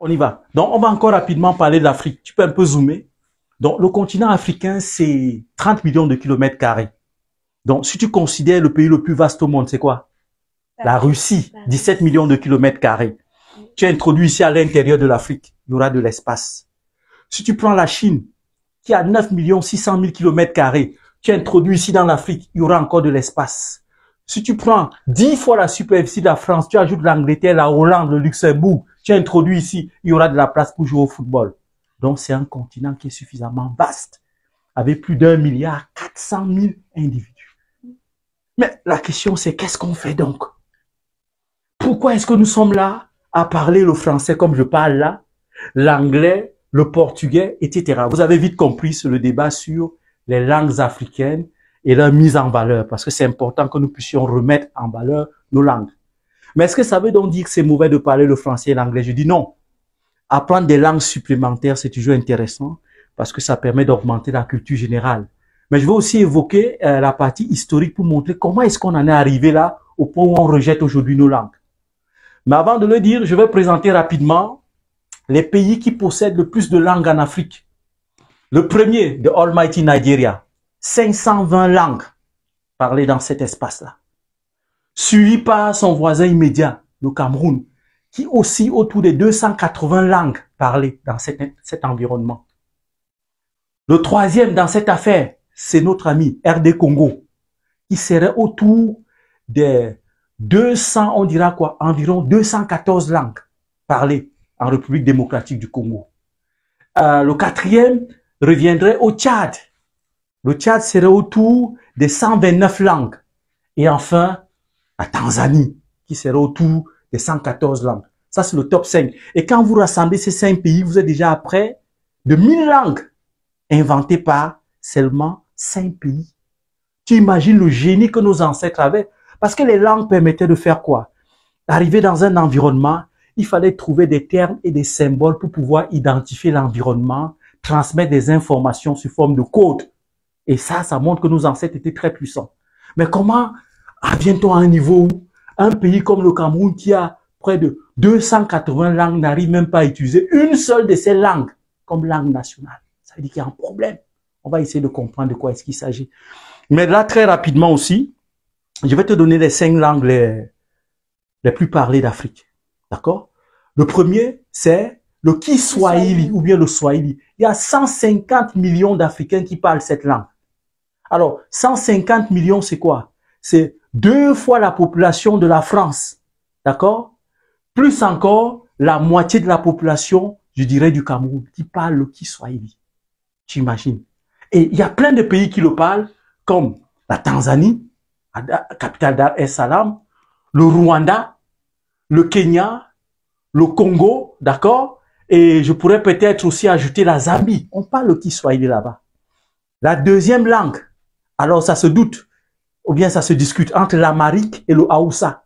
On y va. Donc, on va encore rapidement parler de l'Afrique. Tu peux un peu zoomer. Donc, le continent africain, c'est 30 millions de kilomètres carrés. Donc, si tu considères le pays le plus vaste au monde, c'est quoi? La Russie, 17 millions de kilomètres carrés. Tu introduis ici à l'intérieur de l'Afrique, il y aura de l'espace. Si tu prends la Chine, qui a 9 600 000 kilomètres carrés, tu introduis ici dans l'Afrique, il y aura encore de l'espace. Si tu prends 10 fois la superficie de la France, tu ajoutes l'Angleterre, la Hollande, le Luxembourg, tu introduis ici, il y aura de la place pour jouer au football. Donc, c'est un continent qui est suffisamment vaste, avec plus d'1,4 milliard individus. Mais la question, c'est qu'est-ce qu'on fait donc? Pourquoi est-ce que nous sommes là à parler le français comme je parle là, l'anglais, le portugais, etc. Vous avez vite compris le débat sur les langues africaines et leur mise en valeur, parce que c'est important que nous puissions remettre en valeur nos langues. Mais est-ce que ça veut donc dire que c'est mauvais de parler le français et l'anglais? Je dis non. Apprendre des langues supplémentaires, c'est toujours intéressant, parce que ça permet d'augmenter la culture générale. Mais je vais aussi évoquer la partie historique pour montrer comment est-ce qu'on en est arrivé là, au point où on rejette aujourd'hui nos langues. Mais avant de le dire, je vais présenter rapidement les pays qui possèdent le plus de langues en Afrique. Le premier, de Almighty Nigeria, 520 langues parlées dans cet espace-là. Suivi par son voisin immédiat, le Cameroun, qui oscille autour des 280 langues parlées dans cet environnement. Le troisième dans cette affaire, c'est notre ami RD Congo, qui serait autour des 200, on dira quoi, environ 214 langues parlées en République démocratique du Congo. Le quatrième reviendrait au Tchad. Le Tchad serait autour des 129 langues. Et enfin, la Tanzanie, qui serait autour des 114 langues. Ça, c'est le top 5. Et quand vous rassemblez ces 5 pays, vous êtes déjà à près de 1000 langues inventées par seulement 5 pays. Tu imagines le génie que nos ancêtres avaient? Parce que les langues permettaient de faire quoi? Arriver dans un environnement, il fallait trouver des termes et des symboles pour pouvoir identifier l'environnement, transmettre des informations sous forme de code. Et ça montre que nos ancêtres étaient très puissants. Mais comment vient-on à un niveau où un pays comme le Cameroun, qui a près de 280 langues, n'arrive même pas à utiliser une seule de ces langues comme langue nationale? Ça veut dire qu'il y a un problème. On va essayer de comprendre de quoi est-ce qu'il s'agit. Mais là, très rapidement aussi, je vais te donner les 5 langues les plus parlées d'Afrique. D'accord? Le premier, c'est le Kiswahili ou bien le Swahili. Il y a 150 millions d'Africains qui parlent cette langue. Alors, 150 millions, c'est quoi? C'est 2 fois la population de la France. D'accord? Plus encore, la moitié de la population, je dirais, du Cameroun, qui parle le Kiswahili. Tu imagines? Et il y a plein de pays qui le parlent, comme la Tanzanie, capitale Dar es Salaam, le Rwanda, le Kenya, le Congo, d'accord? Et je pourrais peut-être aussi ajouter la Zambie. On parle le Kiswahili là-bas. La deuxième langue, alors ça se doute, ou bien ça se discute entre l'Amharique et le Haoussa.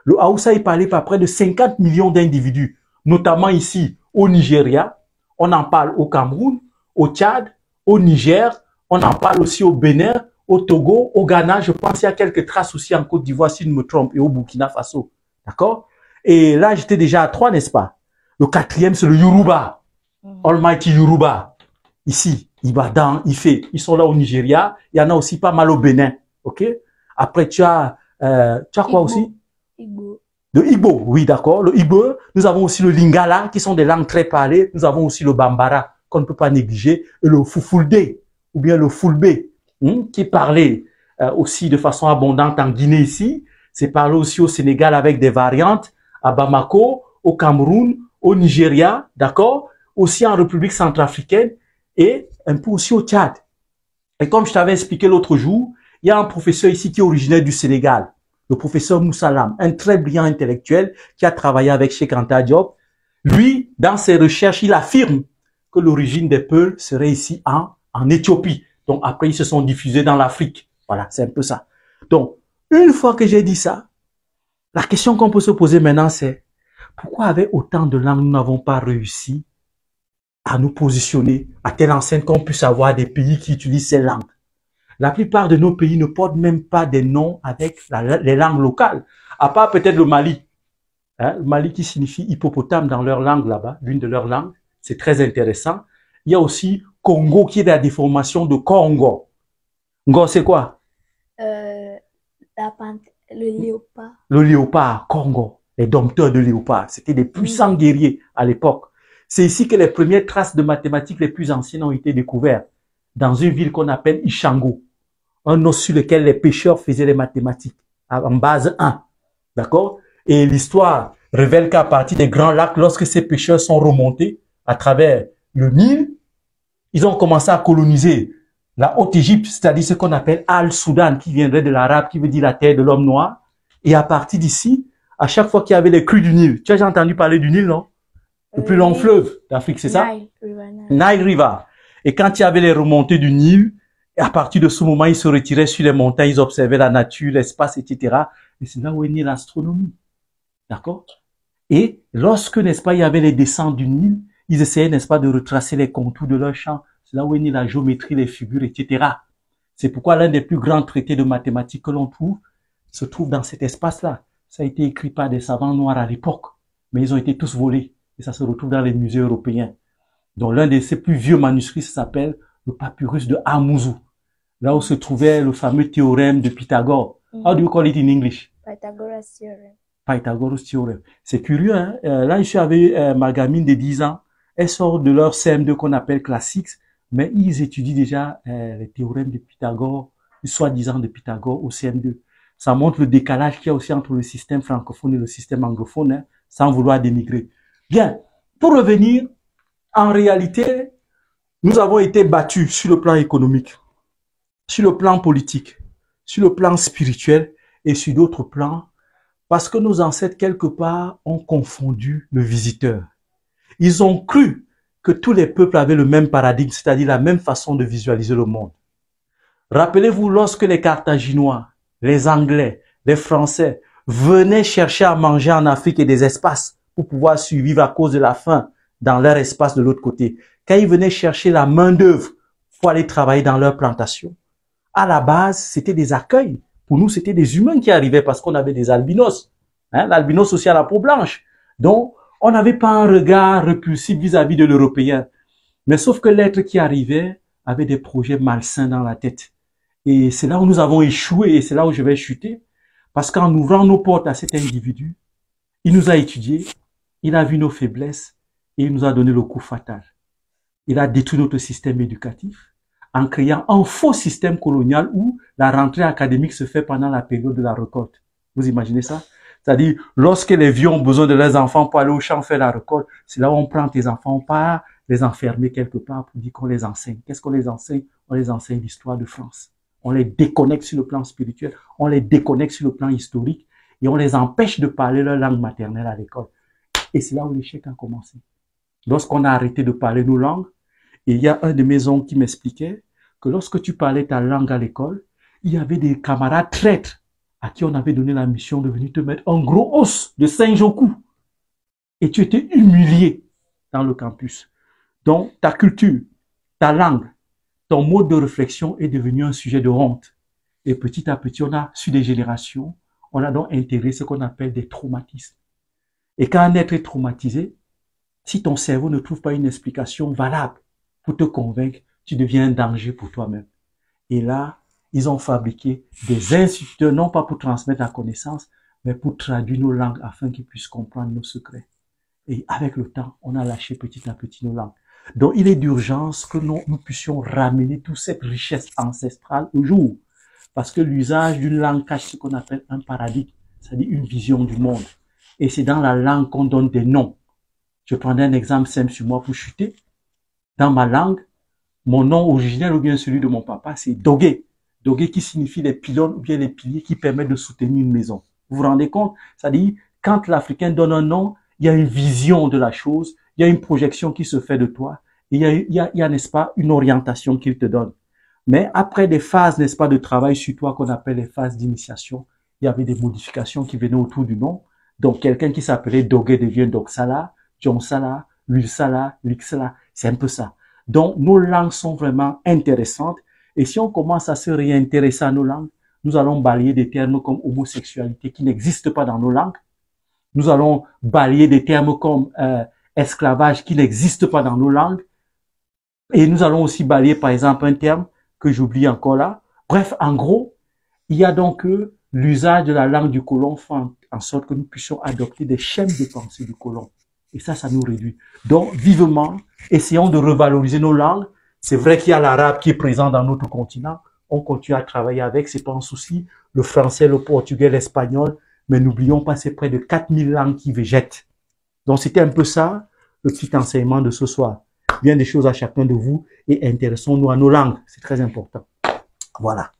Le Haoussa est parlé par près de 50 millions d'individus, notamment ici au Nigeria. On en parle au Cameroun, au Tchad, au Niger. On en parle aussi au Bénin, au Togo, au Ghana. Je pense qu'il y a quelques traces aussi en Côte d'Ivoire, si je ne me trompe, et au Burkina Faso. D'accord? Et là, j'étais déjà à 3, n'est-ce pas? Le quatrième, c'est le Yoruba. Almighty Yoruba. Ici, Ibadan, Ifé. Ils sont là au Nigeria. Il y en a aussi pas mal au Bénin. OK? Après, tu as quoi Igbo aussi? Igbo. Le Igbo, oui, d'accord. Le Igbo. Nous avons aussi le Lingala, qui sont des langues très parlées. Nous avons aussi le Bambara, qu'on ne peut pas négliger. Et le Fufulde, ou bien le Fulbe, qui est parlé aussi de façon abondante en Guinée ici. C'est parlé aussi au Sénégal avec des variantes, à Bamako, au Cameroun, au Nigeria, d'accord, aussi en République centrafricaine et un peu aussi au Tchad. Et comme je t'avais expliqué l'autre jour, il y a un professeur ici qui est originaire du Sénégal, le professeur Moussalam, un très brillant intellectuel qui a travaillé avec Cheikh Anta Diop. Lui, dans ses recherches, il affirme que l'origine des Peuls serait ici en Éthiopie. Donc après, ils se sont diffusés dans l'Afrique. Voilà, c'est un peu ça. Donc, une fois que j'ai dit ça, la question qu'on peut se poser maintenant, c'est pourquoi avec autant de langues, nous n'avons pas réussi à nous positionner à telle enseigne qu'on puisse avoir des pays qui utilisent ces langues? La plupart de nos pays ne portent même pas des noms avec les langues locales, à part peut-être le Mali. Hein, Mali qui signifie hippopotame dans leur langue là-bas, l'une de leurs langues. C'est très intéressant. Il y a aussi Congo qui est la déformation de Congo. Ngo, c'est quoi? Euh, le léopard. Le léopard, Congo. Les dompteurs de léopard. C'était des puissants guerriers à l'époque. C'est ici que les premières traces de mathématiques les plus anciennes ont été découvertes. Dans une ville qu'on appelle Ishango. Un os sur lequel les pêcheurs faisaient les mathématiques. En base 1. D'accord? Et l'histoire révèle qu'à partir des grands lacs, lorsque ces pêcheurs sont remontés à travers le Nil, ils ont commencé à coloniser la Haute-Égypte, c'est-à-dire ce qu'on appelle Al-Soudan, qui viendrait de l'arabe, qui veut dire la terre de l'homme noir. Et à partir d'ici, à chaque fois qu'il y avait les crues du Nil, tu as déjà entendu parler du Nil, non? Le plus long fleuve d'Afrique, c'est ça? Nile River. Et quand il y avait les remontées du Nil, à partir de ce moment, ils se retiraient sur les montagnes, ils observaient la nature, l'espace, etc. Et c'est là où est née l'astronomie. D'accord? Et lorsque, n'est-ce pas, il y avait les descentes du Nil, ils essayaient, n'est-ce pas, de retracer les contours de leur champ. C'est là où est née la géométrie, les figures, etc. C'est pourquoi l'un des plus grands traités de mathématiques que l'on trouve se trouve dans cet espace-là. Ça a été écrit par des savants noirs à l'époque, mais ils ont été tous volés. Et ça se retrouve dans les musées européens. Donc l'un de ces plus vieux manuscrits s'appelle le papyrus de Amouzou. Là où se trouvait le fameux théorème de Pythagore. How do you call it in English? Pythagoras theorem. Pythagoras theorem. C'est curieux, hein? Là, je suis avec ma gamine de 10 ans. Elle sort de leur CM2 qu'on appelle classiques, mais ils étudient déjà les théorèmes de Pythagore, soi-disant de Pythagore au CM2. Ça montre le décalage qu'il y a aussi entre le système francophone et le système anglophone, hein, sans vouloir dénigrer. Bien, pour revenir, en réalité, nous avons été battus sur le plan économique, sur le plan politique, sur le plan spirituel et sur d'autres plans, parce que nos ancêtres, quelque part, ont confondu le visiteur. Ils ont cru que tous les peuples avaient le même paradigme, c'est-à-dire la même façon de visualiser le monde. Rappelez-vous, lorsque les Carthaginois, les Anglais, les Français venaient chercher à manger en Afrique et des espaces pour pouvoir survivre à cause de la faim dans leur espace de l'autre côté, quand ils venaient chercher la main-d'œuvre pour aller travailler dans leur plantation, à la base, c'était des accueils. Pour nous, c'était des humains qui arrivaient parce qu'on avait des albinos. Hein, l'albinos aussi à la peau blanche. Donc, on n'avait pas un regard repulsif vis-à-vis de l'Européen. Mais sauf que l'être qui arrivait avait des projets malsains dans la tête. Et c'est là où nous avons échoué et c'est là où je vais chuter. Parce qu'en ouvrant nos portes à cet individu, il nous a étudiés, il a vu nos faiblesses et il nous a donné le coup fatal. Il a détruit notre système éducatif en créant un faux système colonial où la rentrée académique se fait pendant la période de la récolte. Vous imaginez ça? C'est-à-dire, lorsque les vieux ont besoin de leurs enfants pour aller au champ faire la récolte, c'est là où on prend tes enfants, on part les enfermer quelque part pour dire qu'on les enseigne. Qu'est-ce qu'on les enseigne? On les enseigne l'histoire de France. On les déconnecte sur le plan spirituel, on les déconnecte sur le plan historique et on les empêche de parler leur langue maternelle à l'école. Et c'est là où l'échec a commencé. Lorsqu'on a arrêté de parler nos langues, et il y a un de mes oncles qui m'expliquait que lorsque tu parlais ta langue à l'école, il y avait des camarades traîtres à qui on avait donné la mission de venir te mettre un gros os de singe au cou. Et tu étais humilié dans le campus. Donc, ta culture, ta langue, ton mode de réflexion est devenu un sujet de honte. Et petit à petit, on a, sur des générations, on a donc intégré ce qu'on appelle des traumatismes. Et quand un être est traumatisé, si ton cerveau ne trouve pas une explication valable pour te convaincre, tu deviens un danger pour toi-même. Et là, ils ont fabriqué des instituteurs, non pas pour transmettre la connaissance, mais pour traduire nos langues afin qu'ils puissent comprendre nos secrets. Et avec le temps, on a lâché petit à petit nos langues. Donc, il est d'urgence que nous puissions ramener toute cette richesse ancestrale au jour. Parce que l'usage d'une langue cache ce qu'on appelle un paradigme, c'est-à-dire une vision du monde. Et c'est dans la langue qu'on donne des noms. Je prendrai un exemple simple sur moi pour chuter. Dans ma langue, mon nom originel ou bien celui de mon papa, c'est Dogué. Dogué qui signifie les pylônes ou bien les piliers qui permettent de soutenir une maison. Vous vous rendez compte? C'est-à-dire, quand l'Africain donne un nom, il y a une vision de la chose, il y a une projection qui se fait de toi, et il y a, n'est-ce pas, une orientation qu'il te donne. Mais après des phases, n'est-ce pas, de travail sur toi qu'on appelle les phases d'initiation, il y avait des modifications qui venaient autour du nom. Donc, quelqu'un qui s'appelait Dogué devient Doksala, John Sala, Will Sala, Lixala. C'est un peu ça. Donc, nos langues sont vraiment intéressantes. Et si on commence à se réintéresser à nos langues, nous allons balayer des termes comme homosexualité qui n'existent pas dans nos langues. Nous allons balayer des termes comme esclavage qui n'existent pas dans nos langues. Et nous allons aussi balayer, par exemple, un terme que j'oublie encore là. Bref, en gros, il y a donc l'usage de la langue du colon fait en sorte que nous puissions adopter des schèmes de pensée du colon. Et ça nous réduit. Donc, vivement, essayons de revaloriser nos langues. C'est vrai qu'il y a l'arabe qui est présent dans notre continent. On continue à travailler avec, c'est pas un souci. Le français, le portugais, l'espagnol. Mais n'oublions pas, c'est près de 4000 langues qui végètent. Donc, c'était un peu ça, le petit enseignement de ce soir. Bien des choses à chacun de vous et intéressons-nous à nos langues. C'est très important. Voilà.